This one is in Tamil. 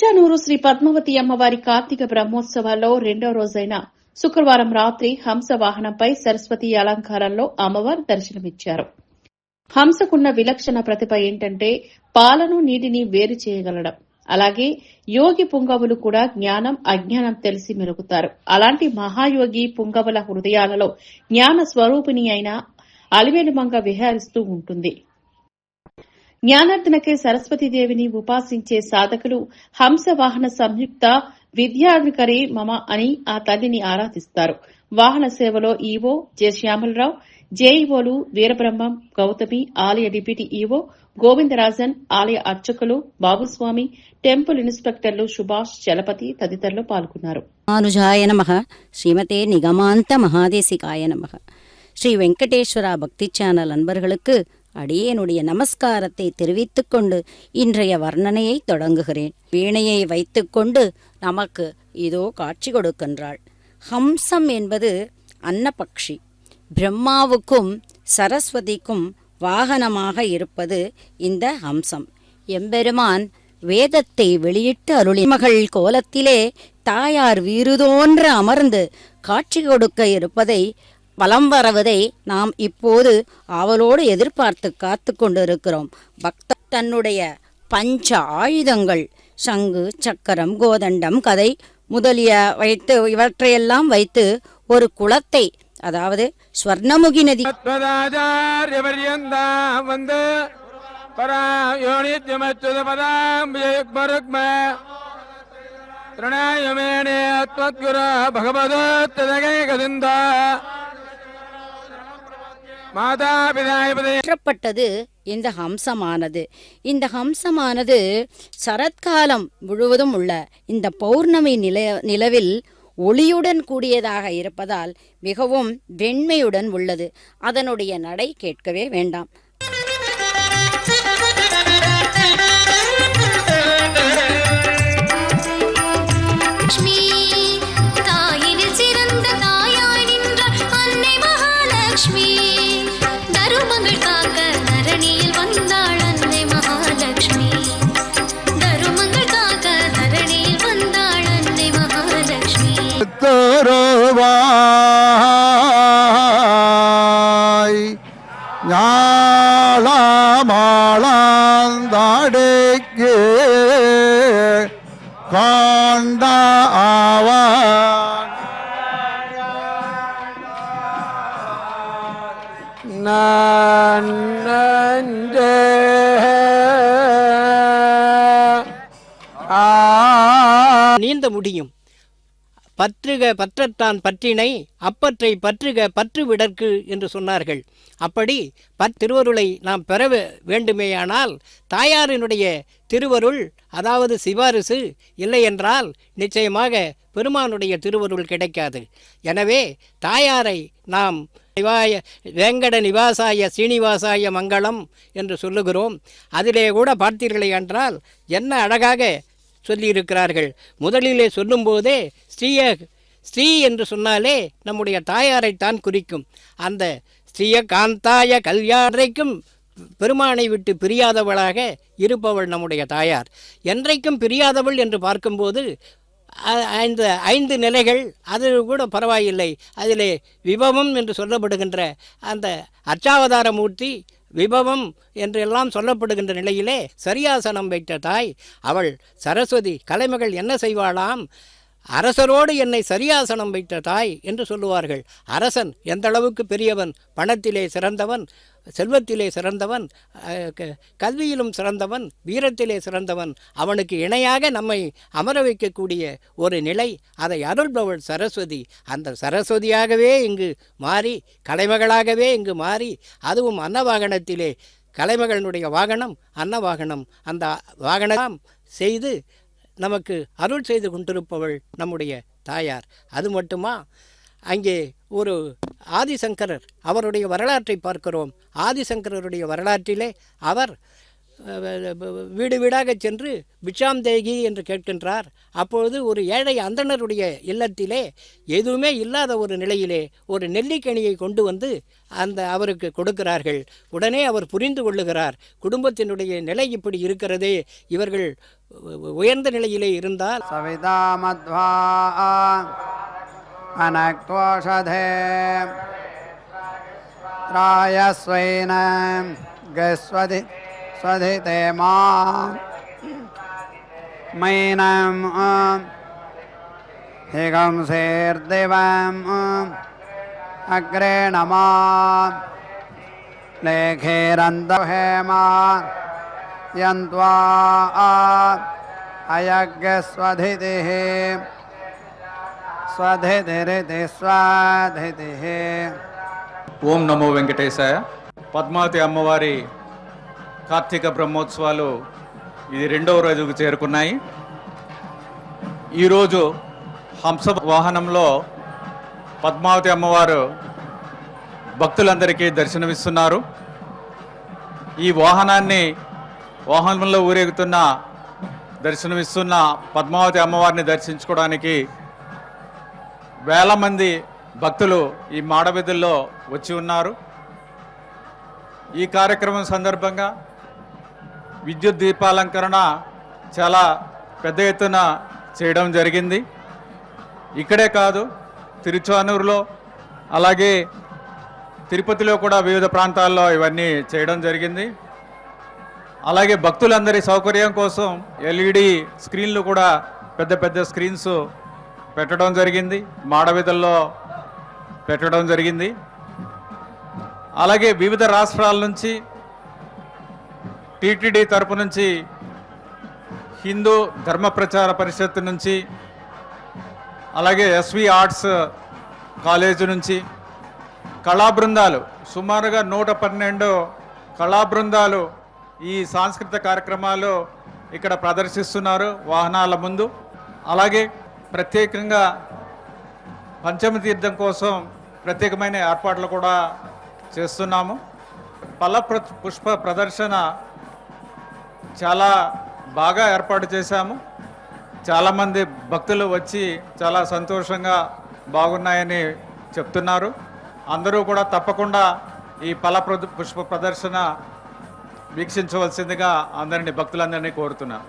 తిరుచానూరు శ్రీ పద్మావతి అమ్మవారి కార్తీక బ్రహ్మోత్సవాల్లో రెండో రోజైన శుక్రవారం రాత్రి హంస వాహనంపై సరస్వతి అలంకారంలో అమ్మవారు దర్శనమిచ్చారు. హంసకున్న విలక్షణ ప్రతిభ ఏంటంటే పాలను నీటిని వేరు చేయగలడం. అలాగే యోగి పుంగవులు కూడా జ్ఞానం అజ్ఞానం తెలిసి మెలుగుతారు. అలాంటి మహాయోగి పుంగవుల హృదయాలలో జ్ఞాన స్వరూపిణి అయిన అలివేలుమంగ విహరిస్తూ ఉంటుంది. జ్ఞానార్జనకే సరస్వతీదేవిని ఉపాసించే సాధకులు హంసవాహన సంయుక్త విద్యాధికారి మమ అని ఆ తల్లిని ఆరాధిస్తారు. వాహన సేవలో ఈవో జె శ్యామలరావు, జేఈఓలు వీరబ్రహ్మం, గౌతమి, ఆలయ డిప్యూటీ ఈవో గోవిందరాజన్, ఆలయ అర్చకులు బాబుస్వామి, టెంపుల్ ఇన్స్పెక్టర్లు సుభాష్, చలపతి తదితరులు పాల్గొన్నారు. రామానుజాయ నమః. ஸ்ரீமதே நிகமாந்த மகாதேசிகாய நமக. ஸ்ரீ வெங்கடேஸ்வரா பக்தி சேனல் அன்பர்களுக்கு அடியேனுடைய நமஸ்காரத்தை தெரிவித்துக் கொண்டு இன்றைய வர்ணனையை தொடங்குகிறேன். வீணையை வைத்துக்கொண்டு நமக்கு இதோ காட்சி கொடுக்கின்றாள். ஹம்சம் என்பது அன்னபக்ஷி. பிரம்மாவுக்கும் சரஸ்வதிக்கும் வாகனமாக இருப்பது இந்த ஹம்சம். எம்பெருமான் வேதத்தை வெளியிட்டு அருளி மகள் கோலத்திலே தாயார் வீறுதோன்ற அமர்ந்து காட்சி கொடுக்க இருப்பதை வலம் வருவதை நாம் இப்போது ஆவலோடு எதிர்பார்த்து காத்து கொண்டிருக்கிறோம். பக்தர் தன்னுடைய பஞ்ச ஆயுதங்கள் சங்கு, சக்கரம், கோதண்டம், கதை முதலிய வைத்து இவற்றையெல்லாம் வைத்து ஒரு குளத்தை, அதாவது ஸ்வர்ணமுகி நதி வந்து மாற்றப்பட்டது இந்த ஹம்சமானது. இந்த ஹம்சமானது சரத்காலம் முழுவதும் உள்ள இந்த பௌர்ணமி நிலவில் ஒளியுடன் கூடியதாக இருப்பதால் மிகவும் வெண்மையுடன் உள்ளது. அதனுடைய நடை கேட்கவே வேண்டாம். ஞாலமாளாந்தாடேக்கு காண்ட ஆவான் நன்றே நீந்த முடியும். பற்றுக பற்றத்தான் பற்றினை, அப்பற்றை பற்றுக பற்று விடற்கு என்று சொன்னார்கள். அப்படி திருவருளை நாம் பெற வேண்டுமேயானால் தாயாரினுடைய திருவருள், அதாவது சிபாரிசு இல்லை என்றால் நிச்சயமாக பெருமானுடைய திருவருள் கிடைக்காது. எனவே தாயாரை நாம் வேங்கட நிவாசாய சீனிவாசாய மங்களம் என்று சொல்லுகிறோம். அதிலே கூட பார்த்தீர்களே என்றால் என்ன அழகாக சொல்லியிருக்கிறார்கள். முதலிலே சொல்லும்போதே ஸ்ரீ என்று சொன்னாலே நம்முடைய தாயாரைத்தான் குறிக்கும். அந்த ஸ்ரீய காந்தாய கல்யாணைக்கும் பெருமானை விட்டு பிரியாதவளாக இருப்பவள் நம்முடைய தாயார். என்றைக்கும் பிரியாதவள் என்று பார்க்கும்போது இந்த 5 நிலைகள் அது கூட பரவாயில்லை. அதிலே விபவம் என்று சொல்லப்படுகின்ற அந்த அர்ச்சாவதார மூர்த்தி விபவம் என்றெல்லாம் சொல்லப்படுகின்ற நிலையிலே சரியாசனம் வைத்த தாய் அவள் சரஸ்வதி. கலைமகள் என்ன செய்வாளாம்? அரசரோடு என்னை சரியாசனம் வைத்த தாய் என்று சொல்லுவார்கள். அரசன் எந்த அளவுக்கு பெரியவன், பணத்திலே சிறந்தவன், செல்வத்திலே சிறந்தவன், கல்வியிலும் சிறந்தவன், வீரத்திலே சிறந்தவன், அவனுக்கு இணையாக நம்மை அமர வைக்கக்கூடிய ஒரு நிலை, அதை அருள்பவள் சரஸ்வதி. அந்த சரஸ்வதியாகவே இங்கு மாறி, கலைமகளாகவே இங்கு மாறி, அதுவும் அன்னவாகனத்திலே, கலைமகளினுடைய வாகனம் அன்னவாகனம், அந்த வாகனம் செய்து நமக்கு அருள் செய்து கொண்டிருப்பவள் நம்முடைய தாயார். அது மட்டுமா, அங்கே ஒரு ஆதிசங்கரர், அவருடைய வரலாற்றை பார்க்கிறோம். ஆதிசங்கரருடைய வரலாற்றிலே அவர் வீடு வீடாக சென்று பிட்சாம் தேகி என்று கேட்கின்றார். அப்பொழுது ஒரு ஏழை அந்தணருடைய இல்லத்திலே எதுவுமே இல்லாத ஒரு நிலையிலே ஒரு நெல்லிக்கனியை கொண்டு வந்து அவருக்கு கொடுக்கிறார்கள். உடனே அவர் புரிந்து கொள்ளுகிறார், குடும்பத்தினுடைய நிலை இப்படி இருக்கிறதே, இவர்கள் உயர்ந்த நிலையிலே இருந்தால் சவிதா மத்வா அனக்த்வஷதே ராயஸ்வைன கஸ்வதி ஸ்வதிதே மா மைனம் ஹிகம்சேர்திவம் அக்ரே நமா லேகேரந்தஹேமா யந்த்வா அயக்ஸ்வதிதிஹ ஸ்வதிதிரிதி ஸ்வதிதிஹ. ఓం నమో వెంకటేశాయ. పద్మావతి అమ్మవారి కార్తీక బ్రహ్మోత్సవాలు ఇది 2వ రోజుకు చేరుకున్నాయి. ఈరోజు హంస వాహనంలో పద్మావతి అమ్మవారు భక్తులందరికీ దర్శనమిస్తున్నారు. ఈ వాహనంలో ఊరేగుతున్న దర్శనమిస్తున్న పద్మావతి అమ్మవారిని దర్శించుకోవడానికి వేల మంది భక్తులు ఈ మాడవీధుల్లో వచ్చి ఉన్నారు. ఈ కార్యక్రమం సందర్భంగా విద్యుత్ దీపాలంకరణ చాలా పెద్ద ఎత్తున చేయడం జరిగింది. ఇక్కడే కాదు, తిరుచానూరులో అలాగే తిరుపతిలో కూడా వివిధ ప్రాంతాల్లో ఇవన్నీ చేయడం జరిగింది. అలాగే భక్తులందరి సౌకర్యం కోసం LED స్క్రీన్లు కూడా పెద్ద పెద్ద స్క్రీన్స్ పెట్టడం జరిగింది, మాడవీధుల్లో పెట్టడం జరిగింది. అలాగే వివిధ రాష్ట్రాల నుంచి టీటీడీ తరపు నుంచి, హిందూ ధర్మ ప్రచార పరిషత్ నుంచి, అలాగే SV ఆర్ట్స్ కాలేజీ నుంచి కళా బృందాలు సుమారుగా 112 కళా బృందాలు ఈ సాంస్కృతిక కార్యక్రమాలు ఇక్కడ ప్రదర్శిస్తున్నారు వాహనాల ముందు. అలాగే ప్రత్యేకంగా పంచమి తీర్థం కోసం ప్రత్యేకమైన ఏర్పాట్లు కూడా చేస్తున్నాము. పుష్ప ప్రదర్శన చాలా బాగా ఏర్పాటు చేశాము. చాలామంది భక్తులు వచ్చి చాలా సంతోషంగా బాగున్నాయని చెప్తున్నారు. అందరూ కూడా తప్పకుండా ఈ పుష్ప ప్రదర్శన వీక్షించవలసిందిగా భక్తులందరినీ కోరుతున్నాను.